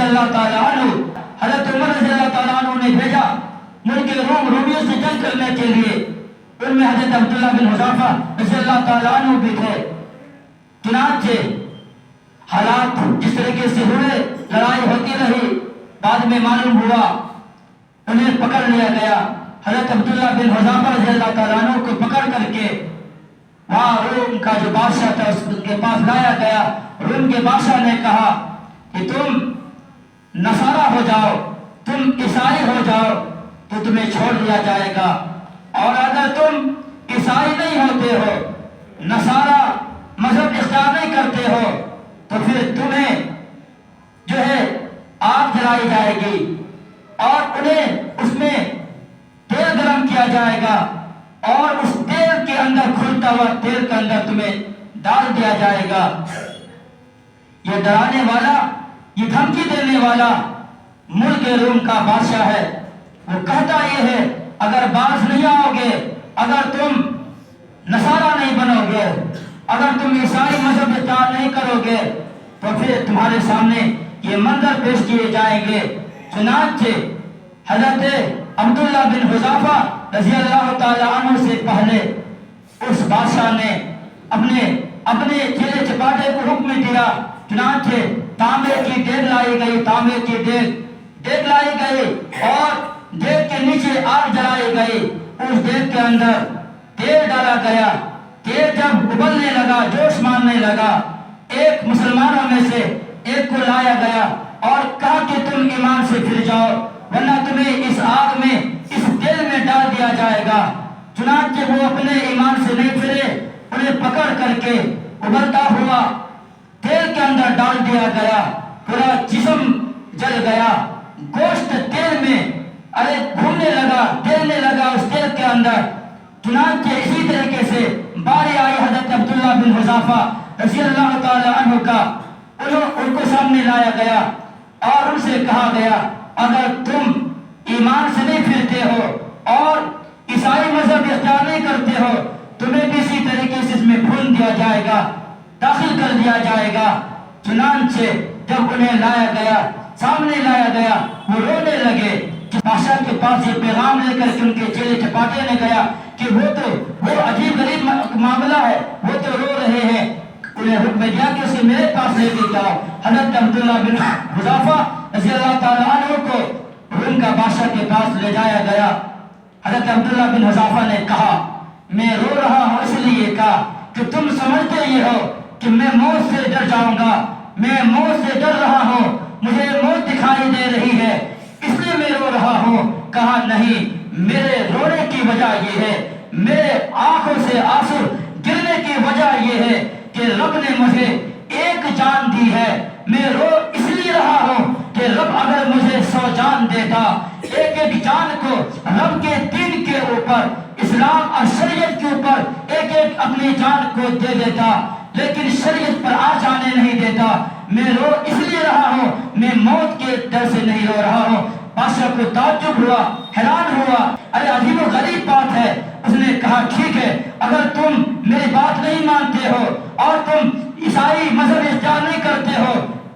اللہ تعالیٰ عنہ، حضرت عمر رضی اللہ تعالیٰ عنہ نے بھیجا ملک رومیوں سے جنگ کرنے کے لیے۔ ان میں حضرت عبداللہ بن حذافہ رضی اللہ تعالیٰ عنہ بھی تھے۔ چنانچہ حالات جس طریقے سے ہوئے، لڑائی ہوتی رہی، بعد میں معلوم ہوا انہیں پکڑ لیا گیا۔ حضرت عبداللہ بن حذافہ رضی اللہ تعالیٰ عنہ کو پکڑ کر کے وہاں روم کا جو بادشاہ تھا اس کے پاس لایا گیا۔ روم کے بادشاہ نے کہا کہ تم نصارہ ہو جاؤ، تم عیسائی ہو جاؤ تو تمہیں چھوڑ دیا جائے گا، اور اگر تم عیسائی نہیں ہوتے ہو، نصارہ مذہب اختیار نہیں کرتے ہو، تو پھر تمہیں جو ہے آگ جلائی جائے گی اور انہیں اس میں تیل گرم کیا جائے گا، اور اس تیل کے اندر کھلتا ہوا تیل کے اندر تمہیں ڈال دیا جائے گا۔ یہ ڈرانے والا، یہ دھمکی دینے والا ملک روم کا بادشاہ ہے۔ وہ کہتا یہ ہے اگر باز نہیں آؤ گے، اگر تم نصارہ نہیں بنو گے، اگر تم عیسائی مذہب اختیار نہیں کرو گے تو پھر تمہارے سامنے یہ منظر پیش کیے جائیں گے۔ چنانچہ حضرت عبداللہ بن حذافہ رضی اللہ تعالیٰ عنہ سے پہلے اس بادشاہ نے اپنے چیلے چپاٹے کو حکم دیا۔ چنانچہ تانبے کی دیگ لائی گئی، تانبے کی دیگ لائی گئی، اور دیگ کے نیچے آگ جلائی گئی۔ اس دیگ کے اندر تیل ڈالا گیا۔ تیل جب ابلنے لگا، جوش مارنے لگا، ایک مسلمانوں میں سے ایک کو لایا گیا اور کہا کہ تم ایمان سے پھر جاؤ، ورنہ تمہیں اس آگ میں، اس تیل میں ڈال دیا جائے گا۔ چنانچہ وہ اپنے ایمان سے نہیں پھرے، انہیں پکڑ کر کے ابلتا ہوا تیل کے اندر ڈال دیا گیا۔ پورا جسم جل گیا، گوشت تیل میں گھومنے لگا، تیرنے لگا اس تیل کے اندر۔ چنانچہ اسی طریقے سے باری آئی حضرت عبداللہ بن حذافہ رضی اللہ تعالی عنہ کا، ان کو سامنے لایا گیا اور ان سے کہا گیا اگر تم ایمان سے نہیں پھرتے ہو اور عیسائی مذہب اختیار نہیں کرتے ہو، تمہیں بھی اسی طریقے سے اس میں بھون دیا جائے گا، داخل کر دیا جائے گا۔ چنانچہ جب انہیں لایا گیا، سامنے لایا گیا، وہ رونے لگے۔ بادشاہ کے پاس یہ پیغام لے کر کے ان کے چیلے چپاٹے نے گیا کہ وہ عجیب غریب معاملہ ہے، وہ تو رو رہے ہیں۔ انہیں حکم دیا کہ اسے میرے پاس لے کے جاؤ۔ حضرت عبداللہ بن حذافہ رضی اللہ تعالیٰ عنہ کو روم کا بادشاہ کے پاس لے جایا گیا۔ حضرت عبداللہ بن حذافہ نے کہا میں رو رہا ہوں اس لیے کہا کہ تم سمجھتے یہ ہو کہ میں موت سے ڈر جاؤں گا، میں موت سے ڈر رہا ہوں، مجھے موت دکھائی دے رہی ہے اس لیے میں رو رہا ہوں۔ کہا نہیں، میرے رونے کی وجہ یہ ہے، میرے آنکھوں سے آنسو گرنے کی وجہ یہ ہے کہ رب نے مجھے ایک جان دی ہے۔ میں رو اس لیے رہا ہوں کہ رب اگر مجھے 100 جان دیتا، ایک ایک جان کو رب کے دین کے اوپر، اسلام اور شریعت کے اوپر ایک ایک اپنی جان کو دے دیتا، لیکن شریعت پر آ جانے نہیں دیتا۔ میں رو اس لیے رہا ہوں، میں موت کے ڈر سے نہیں رو رہا ہوں۔ بادشاہ کو تعجب ہوا، حیران ہوا، ارے عجیب و غریب بات ہے۔ اس نے کہا ٹھیک ہے، اگر تم میری بات نہیں مانتے ہو اور تم عیسائی مذہب اختیار نہیں کرتے ہو،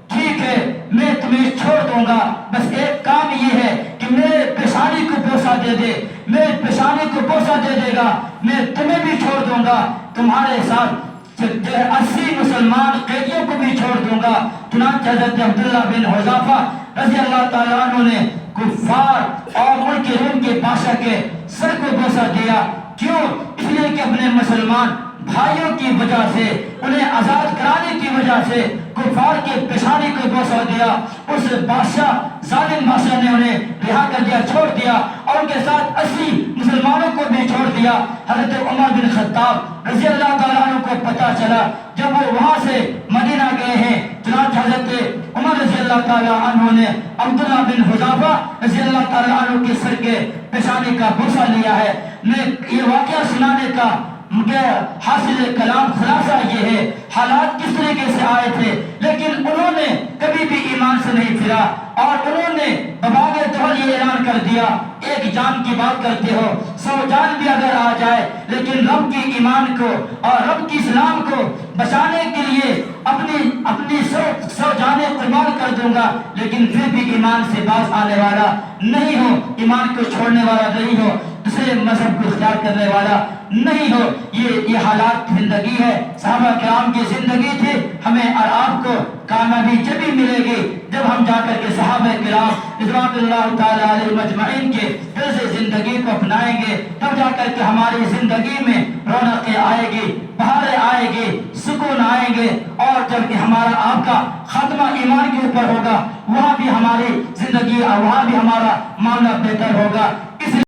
ٹھیک ہے میں تمہیں چھوڑ دوں گا، بس ایک کام یہ ہے کہ میرے پیشانی کو بوسہ دے دے، میرے پیشانی کو بوسہ دے دے گا، میں تمہیں بھی چھوڑ دوں گا، تمہارے ساتھ 80 مسلمان قیدیوں کو بھی چھوڑ دوں گا۔ چنانچہ حضرت عبداللہ بن حذافہ رضی اللہ تعالیٰ عنہ نے کفار اور ملک روم کے بادشاہ کے سر کو بوسہ دیا۔ کیوں؟ اس لیے کہ اپنے مسلمان بھائیوں کی وجہ سے، انہیں آزاد کرانے کی وجہ سے کفار کے پیشانی کو بوسہ دیا۔ اس بادشاہ، ظالم بادشاہ نے انہیں رہا کر دیا، چھوڑ دیا، اور ان کے ساتھ 80 مسلمانوں کو بھی چھوڑ دیا۔ حضرت عمر بن خطاب رضی اللہ تعالیٰ عنہ کو پتہ چلا، جب وہ وہاں سے مدینہ گئے ہیں، چنانچہ حضرت عمر رضی اللہ تعالیٰ عنہ نے عبداللہ بن حذافہ رضی اللہ تعالیٰ عنہ کے سر کے پیشانی کا بوسہ لیا ہے۔ میں یہ واقعہ سنانے کا حاصل کلام خلاصہ یہ ہے، حالات کس طریقے سے آئے تھے، لیکن انہوں نے کبھی بھی ایمان سے نہیں پھرا، اور انہوں نے بباغ طول یہ اعلان کر دیا دیا. ایک جان کی بات کرتے ہو, 100 جان بھی اگر آ جائے لیکن رب کی ایمان کو اور رب کی اسلام کو بچانے کے لیے اپنی 100 جانیں قربان کر دوں گا, لیکن پھر بھی ایمان سے باز آنے والا نہیں ہو, ایمان کو چھوڑنے والا نہیں ہو, دوسرے مذہب کو اختیار کرنے والا نہیں ہو. یہ حالات زندگی ہے, صحابہ کرام کی زندگی تھی. ہمیں اور آپ کو کامیابی جبھی ملے گی جب ہم جا کر کے صحابہ کرام رضوان اللہ تعالی علیہ مجمعین کے پھر سے زندگی کو اپنائیں گے, تب جا کر کے ہماری زندگی میں رونقیں آئے گی, بہاریں آئے گی, سکون آئیں گے. اور جب کہ ہمارا آپ کا خاتمہ ایمان کے اوپر ہوگا, وہاں بھی ہماری زندگی اور وہاں بھی ہمارا معاملہ بہتر ہوگا.